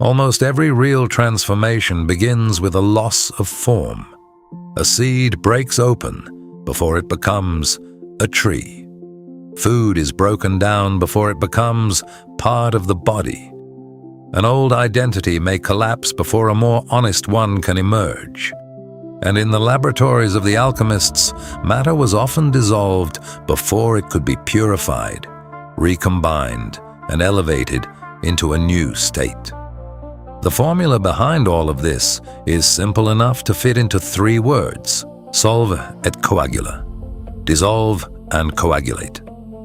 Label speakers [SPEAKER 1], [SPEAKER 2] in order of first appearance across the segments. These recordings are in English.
[SPEAKER 1] Almost every real transformation begins with a loss of form. A seed breaks open before it becomes a tree. Food is broken down before it becomes part of the body. An old identity may collapse before a more honest one can emerge. And in the laboratories of the alchemists, matter was often dissolved before it could be purified, recombined, and elevated into a new state. The formula behind all of this is simple enough to fit into 3 words: solve et coagula, dissolve and coagulate.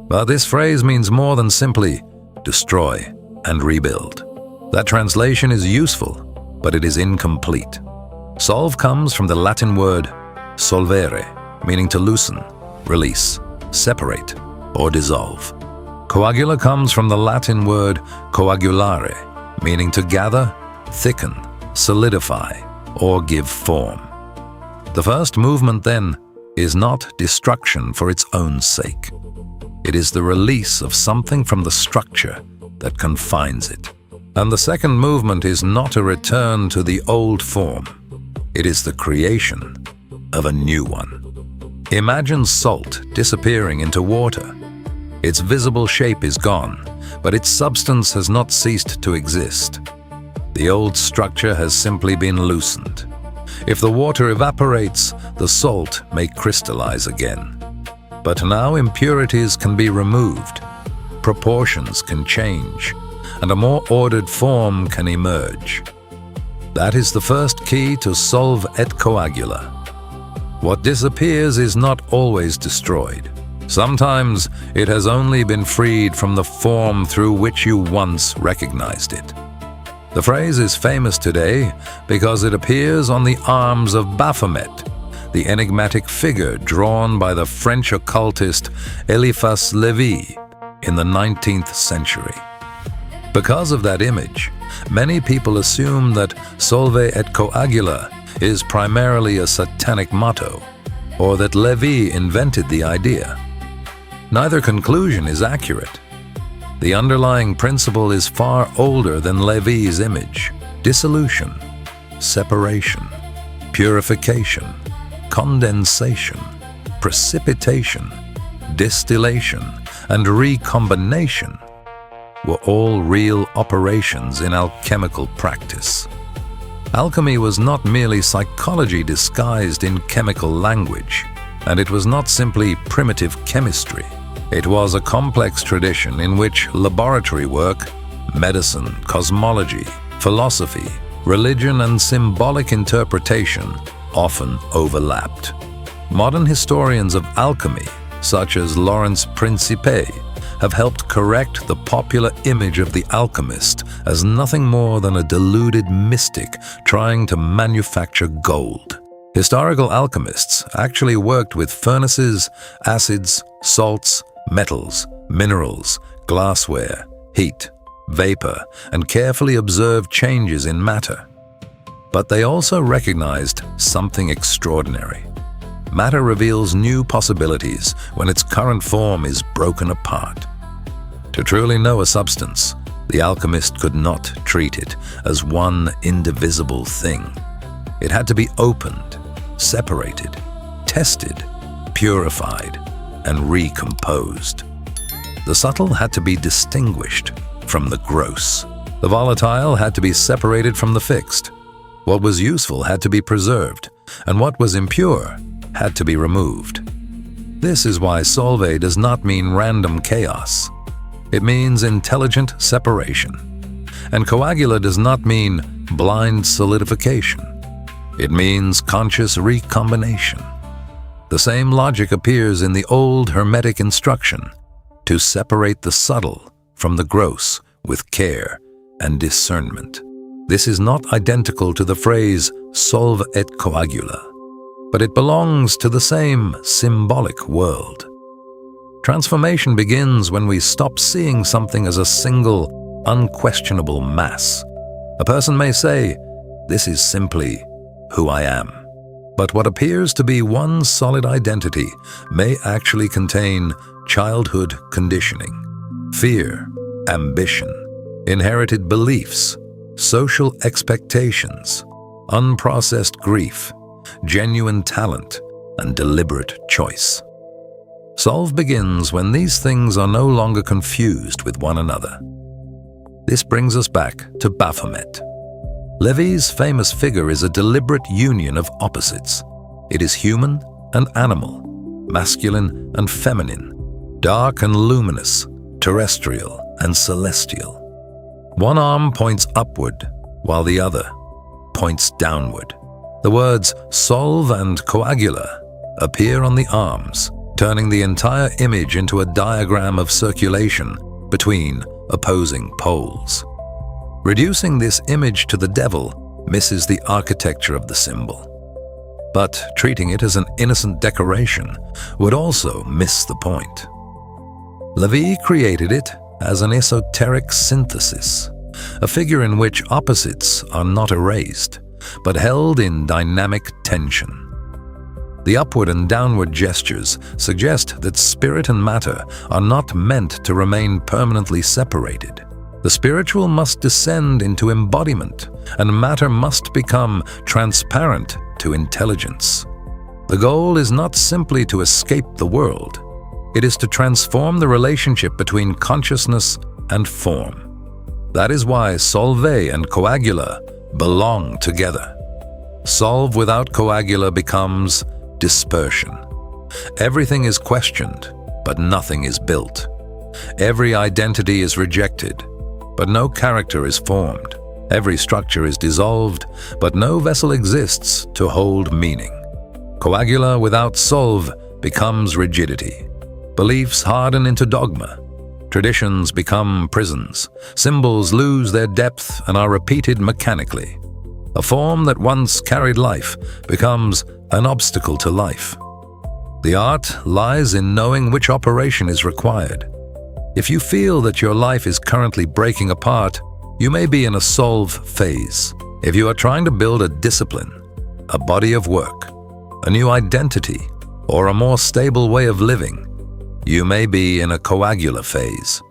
[SPEAKER 1] But this phrase means more than simply destroy and rebuild. That translation is useful, but it is incomplete. Solve comes from the Latin word solvere, meaning to loosen, release, separate, or dissolve. Coagula comes from the Latin word coagulare, meaning to gather, thicken, solidify, or give form. The first movement, then, is not destruction for its own sake. It is the release of something from the structure that confines it. And the second movement is not a return to the old form. It is the creation of a new one. Imagine salt disappearing into water. Its visible shape is gone, but its substance has not ceased to exist. The old structure has simply been loosened. If the water evaporates, the salt may crystallize again. But now impurities can be removed, proportions can change, and a more ordered form can emerge. That is the first key to solve et coagula. What disappears is not always destroyed. Sometimes it has only been freed from the form through which you once recognized it. The phrase is famous today because it appears on the arms of Baphomet, the enigmatic figure drawn by the French occultist Éliphas Lévi in the 19th century. Because of that image, many people assume that solve et coagula is primarily a satanic motto, or that Lévi invented the idea. Neither conclusion is accurate. The underlying principle is far older than Lévi's image: dissolution, separation, purification, condensation, precipitation, distillation, and recombination were all real operations in alchemical practice. Alchemy was not merely psychology disguised in chemical language, and it was not simply primitive chemistry. It was a complex tradition in which laboratory work, medicine, cosmology, philosophy, religion, and symbolic interpretation often overlapped. Modern historians of alchemy, such as Lawrence Principe, have helped correct the popular image of the alchemist as nothing more than a deluded mystic trying to manufacture gold. Historical alchemists actually worked with furnaces, acids, salts, metals, minerals, glassware, heat, vapor, and carefully observed changes in matter. But they also recognized something extraordinary. Matter reveals new possibilities when its current form is broken apart. To truly know a substance, the alchemist could not treat it as one indivisible thing. It had to be opened, separated, tested, purified, and recomposed. The subtle had to be distinguished from the gross. The volatile had to be separated from the fixed. What was useful had to be preserved, and what was impure had to be removed. This is why solve does not mean random chaos. It means intelligent separation. And coagula does not mean blind solidification. It means conscious recombination. The same logic appears in the old Hermetic instruction to separate the subtle from the gross with care and discernment. This is not identical to the phrase solve et coagula, but it belongs to the same symbolic world. Transformation begins when we stop seeing something as a single, unquestionable mass. A person may say, "This is simply who I am." But what appears to be one solid identity may actually contain childhood conditioning, fear, ambition, inherited beliefs, social expectations, unprocessed grief, genuine talent, and deliberate choice. Solve begins when these things are no longer confused with one another. This brings us back to Baphomet. Lévi's famous figure is a deliberate union of opposites. It is human and animal, masculine and feminine, dark and luminous, terrestrial and celestial. One arm points upward, while the other points downward. The words SOLVE and COAGULA appear on the arms, turning the entire image into a diagram of circulation between opposing poles. Reducing this image to the devil misses the architecture of the symbol. But treating it as an innocent decoration would also miss the point. Lévi created it as an esoteric synthesis, a figure in which opposites are not erased, but held in dynamic tension. The upward and downward gestures suggest that spirit and matter are not meant to remain permanently separated. The spiritual must descend into embodiment, and matter must become transparent to intelligence. The goal is not simply to escape the world. It is to transform the relationship between consciousness and form. That is why Solve and Coagula belong together. Solve without Coagula becomes dispersion. Everything is questioned, but nothing is built. Every identity is rejected, but no character is formed. Every structure is dissolved, but no vessel exists to hold meaning. Coagula without Solve becomes rigidity. Beliefs harden into dogma. Traditions become prisons. Symbols lose their depth and are repeated mechanically. A form that once carried life becomes an obstacle to life. The art lies in knowing which operation is required. If you feel that your life is currently breaking apart, you may be in a solve phase. If you are trying to build a discipline, a body of work, a new identity, or a more stable way of living, you may be in a coagula phase.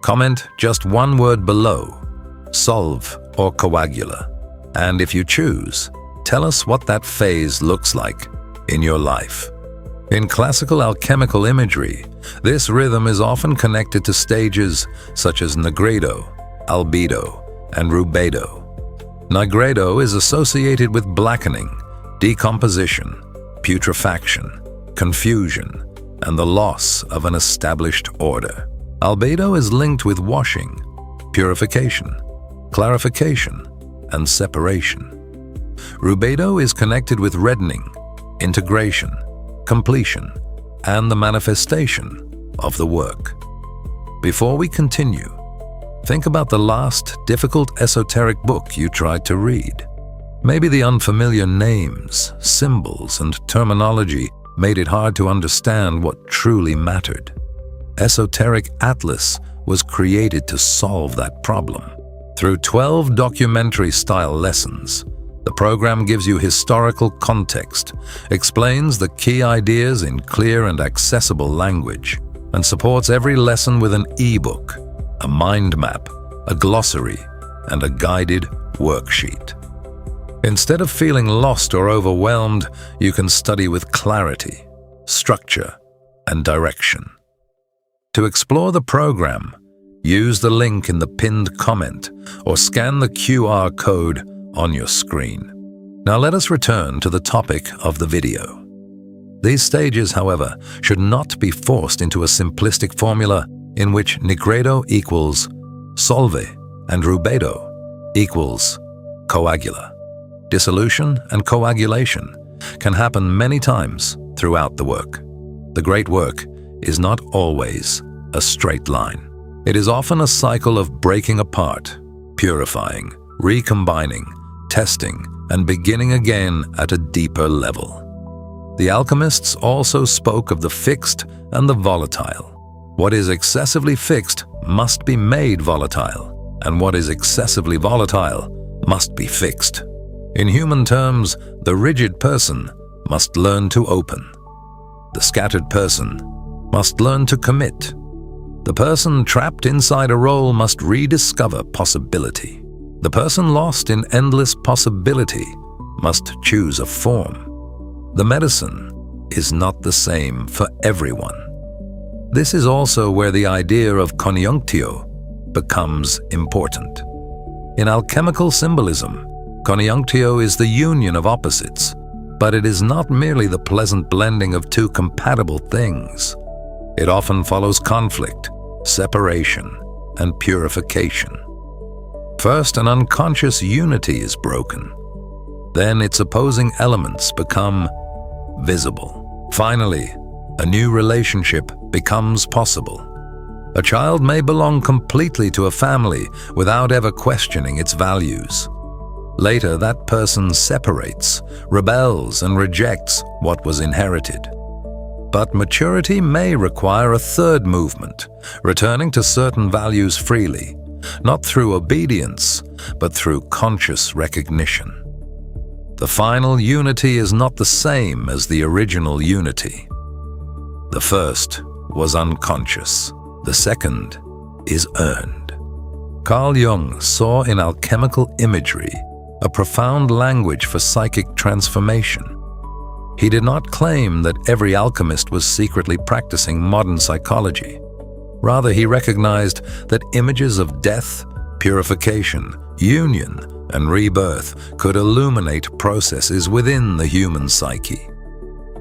[SPEAKER 1] Comment just one word below, solve or coagula, and if you choose, tell us what that phase looks like in your life. In classical alchemical imagery, this rhythm is often connected to stages such as nigredo, albedo, and rubedo. Nigredo is associated with blackening, decomposition, putrefaction, confusion, and the loss of an established order. Albedo is linked with washing, purification, clarification, and separation. Rubedo is connected with reddening, integration, completion, and the manifestation of the work. Before we continue, think about the last difficult esoteric book you tried to read. Maybe the unfamiliar names, symbols, and terminology made it hard to understand what truly mattered. Esoteric Atlas was created to solve that problem. Through 12 documentary-style lessons, the program gives you historical context, explains the key ideas in clear and accessible language, and supports every lesson with an e-book, a mind map, a glossary, and a guided worksheet. Instead of feeling lost or overwhelmed, you can study with clarity, structure, and direction. To explore the program, use the link in the pinned comment or scan the QR code on your screen. Now let us return to the topic of the video. These stages, however, should not be forced into a simplistic formula in which nigredo equals solve and rubedo equals coagula. Dissolution and coagulation can happen many times throughout the work. The great work is not always a straight line. It is often a cycle of breaking apart, purifying, recombining, testing, and beginning again at a deeper level. The alchemists also spoke of the fixed and the volatile. What is excessively fixed must be made volatile, and what is excessively volatile must be fixed. In human terms, the rigid person must learn to open. The scattered person must learn to commit. The person trapped inside a role must rediscover possibility. The person lost in endless possibility must choose a form. The medicine is not the same for everyone. This is also where the idea of conjunctio becomes important. In alchemical symbolism, conjunctio is the union of opposites, but it is not merely the pleasant blending of two compatible things. It often follows conflict, separation, and purification. First, an unconscious unity is broken. Then its opposing elements become visible. Finally, a new relationship becomes possible. A child may belong completely to a family without ever questioning its values. Later, that person separates, rebels, and rejects what was inherited. But maturity may require a third movement, returning to certain values freely, not through obedience, but through conscious recognition. The final unity is not the same as the original unity. The first was unconscious. The second is earned. Carl Jung saw in alchemical imagery a profound language for psychic transformation. He did not claim that every alchemist was secretly practicing modern psychology. Rather, he recognized that images of death, purification, union, and rebirth could illuminate processes within the human psyche.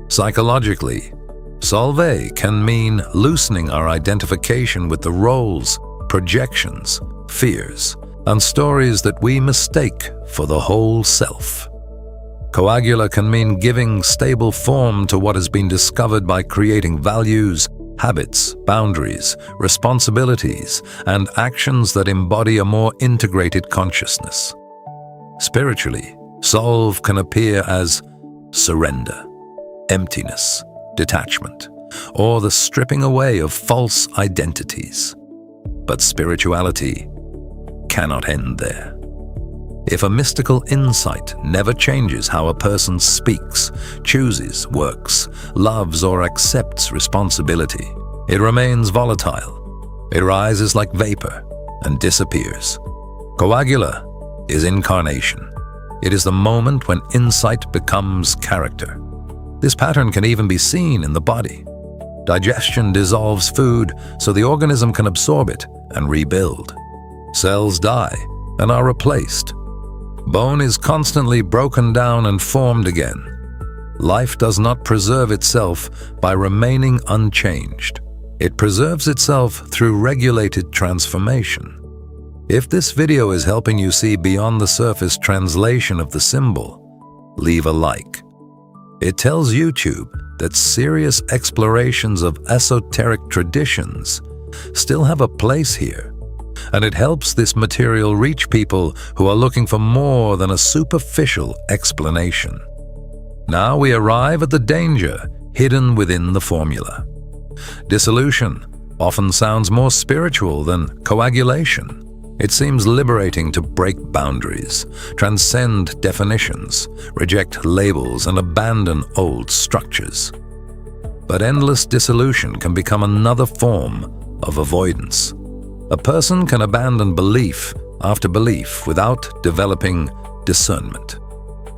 [SPEAKER 1] Psychologically, SOLVE can mean loosening our identification with the roles, projections, fears, and stories that we mistake for the whole self. Coagula can mean giving stable form to what has been discovered by creating values, habits, boundaries, responsibilities, and actions that embody a more integrated consciousness. Spiritually, SOLVE can appear as surrender, emptiness, detachment, or the stripping away of false identities. But spirituality cannot end there. If a mystical insight never changes how a person speaks, chooses, works, loves, or accepts responsibility, it remains volatile. It rises like vapor and disappears. Coagula is incarnation. It is the moment when insight becomes character. This pattern can even be seen in the body. Digestion dissolves food so the organism can absorb it and rebuild. Cells die and are replaced. Bone is constantly broken down and formed again. Life does not preserve itself by remaining unchanged. It preserves itself through regulated transformation. If this video is helping you see beyond the surface translation of the symbol, leave a like. It tells YouTube that serious explorations of esoteric traditions still have a place here, and it helps this material reach people who are looking for more than a superficial explanation. Now we arrive at the danger hidden within the formula. Dissolution often sounds more spiritual than coagulation. It seems liberating to break boundaries, transcend definitions, reject labels, and abandon old structures. But endless dissolution can become another form of avoidance. A person can abandon belief after belief without developing discernment.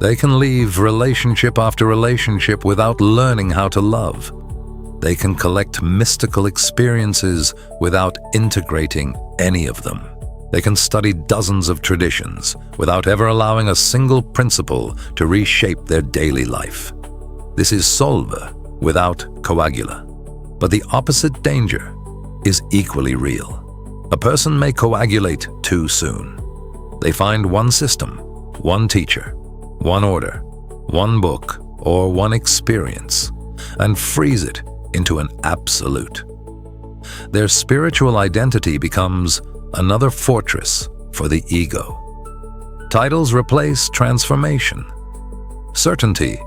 [SPEAKER 1] They can leave relationship after relationship without learning how to love. They can collect mystical experiences without integrating any of them. They can study dozens of traditions without ever allowing a single principle to reshape their daily life. This is SOLVE without coagula. But the opposite danger is equally real. A person may coagulate too soon. They find one system, one teacher, one order, one book, or one experience, and freeze it into an absolute. Their spiritual identity becomes another fortress for the ego. Titles replace transformation. Certainty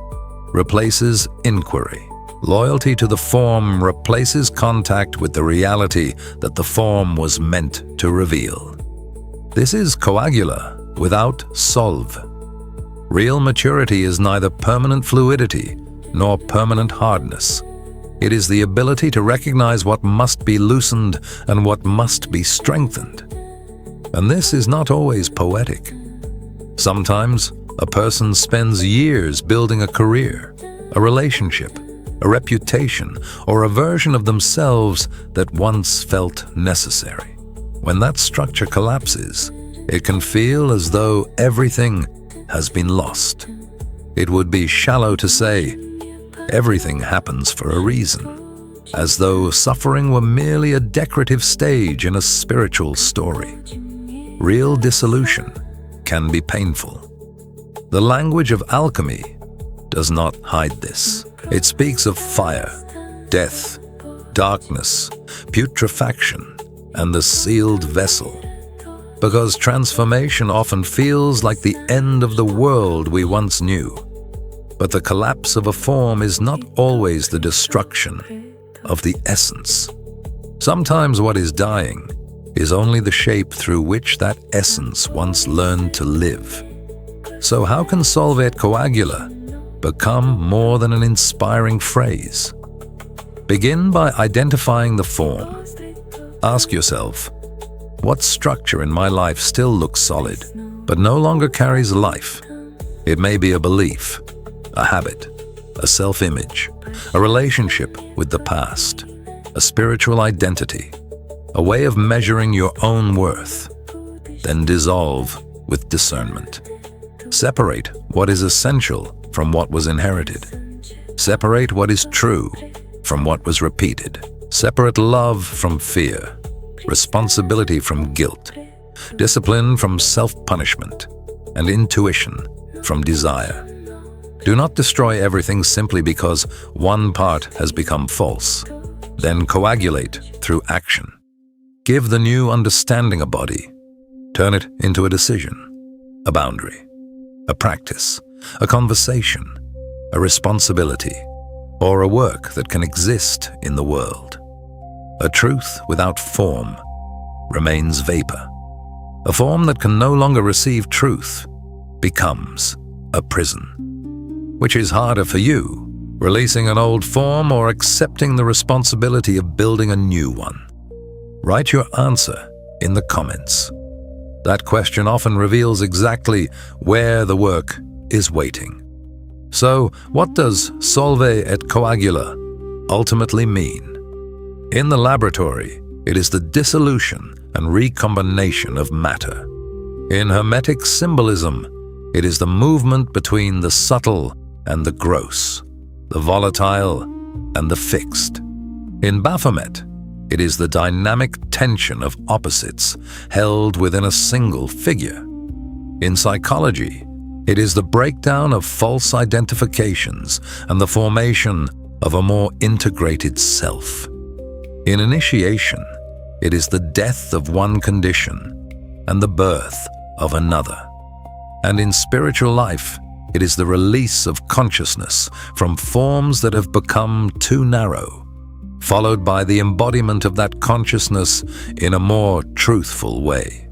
[SPEAKER 1] replaces inquiry. Loyalty to the form replaces contact with the reality that the form was meant to reveal. This is coagula without SOLVE. Real maturity is neither permanent fluidity nor permanent hardness. It is the ability to recognize what must be loosened and what must be strengthened. And this is not always poetic. Sometimes a person spends years building a career, a relationship, a reputation, or a version of themselves that once felt necessary. When that structure collapses, it can feel as though everything has been lost. It would be shallow to say, everything happens for a reason, as though suffering were merely a decorative stage in a spiritual story. Real dissolution can be painful. The language of alchemy does not hide this. It speaks of fire, death, darkness, putrefaction, and the sealed vessel. Because transformation often feels like the end of the world we once knew. But the collapse of a form is not always the destruction of the essence. Sometimes what is dying is only the shape through which that essence once learned to live. So how can SOLVE and COAGULA become more than an inspiring phrase? Begin by identifying the form. Ask yourself, what structure in my life still looks solid, but no longer carries life? It may be a belief, a habit, a self-image, a relationship with the past, a spiritual identity, a way of measuring your own worth. Then dissolve with discernment. Separate what is essential from what was inherited. Separate what is true from what was repeated. Separate love from fear, responsibility from guilt, discipline from self-punishment, and intuition from desire. Do not destroy everything simply because one part has become false. Then coagulate through action. Give the new understanding a body. Turn it into a decision, a boundary, a practice, a conversation, a responsibility, or a work that can exist in the world. A truth without form remains vapor. A form that can no longer receive truth becomes a prison. Which is harder for you, releasing an old form or accepting the responsibility of building a new one? Write your answer in the comments. That question often reveals exactly where the work is waiting. So, what does SOLVE and COAGULA ultimately mean? In the laboratory, it is the dissolution and recombination of matter. In Hermetic symbolism, it is the movement between the subtle and the gross, the volatile and the fixed. In Baphomet, it is the dynamic tension of opposites held within a single figure. In psychology, it is the breakdown of false identifications and the formation of a more integrated self. In initiation, it is the death of one condition and the birth of another. And in spiritual life, it is the release of consciousness from forms that have become too narrow, followed by the embodiment of that consciousness in a more truthful way.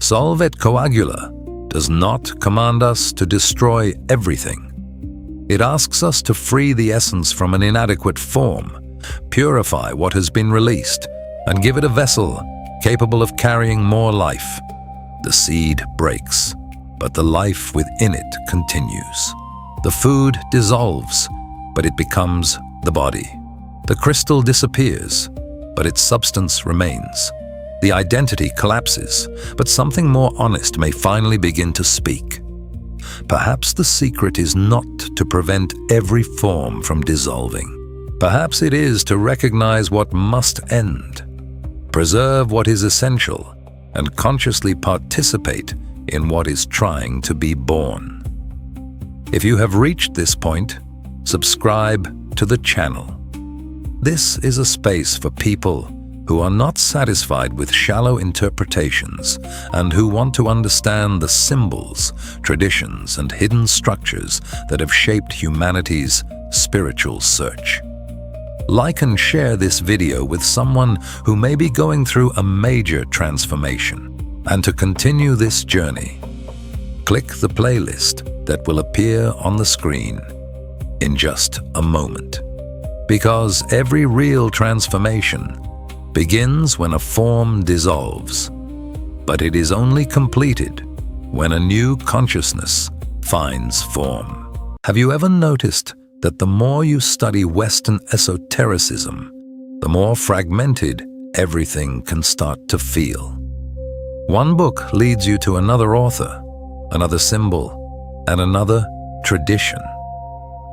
[SPEAKER 1] SOLVE and COAGULA does not command us to destroy everything. It asks us to free the essence from an inadequate form, purify what has been released, and give it a vessel capable of carrying more life. The seed breaks, but the life within it continues. The food dissolves, but it becomes the body. The crystal disappears, but its substance remains. The identity collapses, but something more honest may finally begin to speak. Perhaps the secret is not to prevent every form from dissolving. Perhaps it is to recognize what must end, preserve what is essential, and consciously participate in what is trying to be born. If you have reached this point, subscribe to the channel. This is a space for people who are not satisfied with shallow interpretations and who want to understand the symbols, traditions, and hidden structures that have shaped humanity's spiritual search. Like and share this video with someone who may be going through a major transformation. And to continue this journey, click the playlist that will appear on the screen in just a moment. Because every real transformation begins when a form dissolves. but it is only completed when a new consciousness finds form. Have you ever noticed that the more you study Western esotericism, the more fragmented everything can start to feel? One book leads you to another author, another symbol, and another tradition.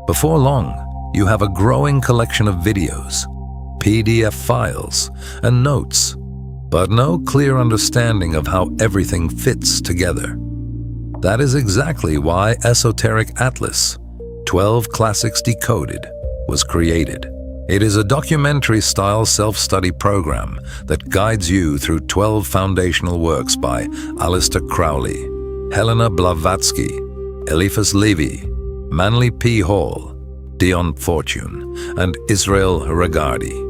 [SPEAKER 1] Before long, you have a growing collection of videos, PDF files, and notes, but no clear understanding of how everything fits together. That is exactly why Esoteric Atlas, 12 Classics Decoded, was created. It is a documentary-style self-study program that guides you through 12 foundational works by Aleister Crowley, Helena Blavatsky, Éliphas Lévi, Manly P. Hall, Dion Fortune, and Israel Regardie.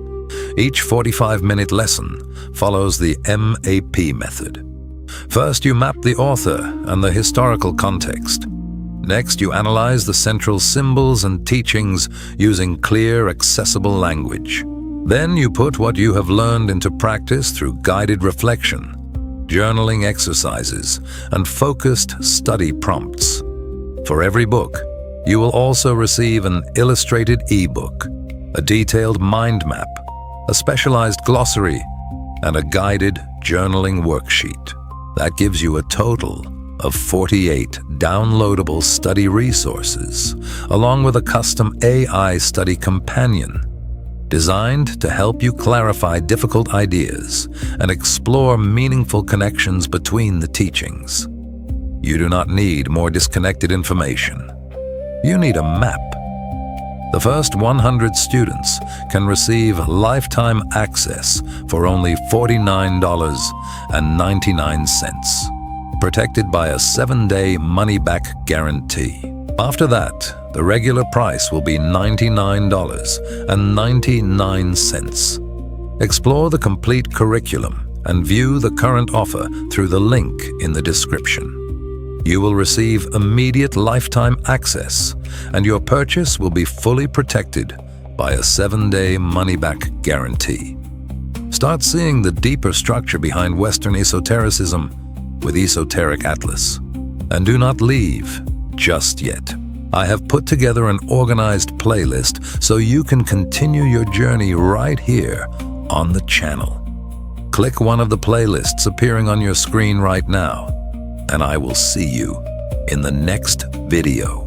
[SPEAKER 1] Each 45-minute lesson follows the MAP method. First, you map the author and the historical context. Next, you analyze the central symbols and teachings using clear, accessible language. Then you put what you have learned into practice through guided reflection, journaling exercises, and focused study prompts. For every book, you will also receive an illustrated e-book, a detailed mind map, a specialized glossary, and a guided journaling worksheet. That gives you a total of 48 downloadable study resources, along with a custom AI study companion, designed to help you clarify difficult ideas and explore meaningful connections between the teachings. You do not need more disconnected information. You need a map. The first 100 students can receive lifetime access for only $49.99, protected by a 7-day money-back guarantee. After that, the regular price will be $99.99. Explore the complete curriculum and view the current offer through the link in the description. You will receive immediate lifetime access, and your purchase will be fully protected by a 7-day money-back guarantee. Start seeing the deeper structure behind Western esotericism with Esoteric Atlas. And do not leave just yet. I have put together an organized playlist so you can continue your journey right here on the channel. Click one of the playlists appearing on your screen right now, and I will see you in the next video.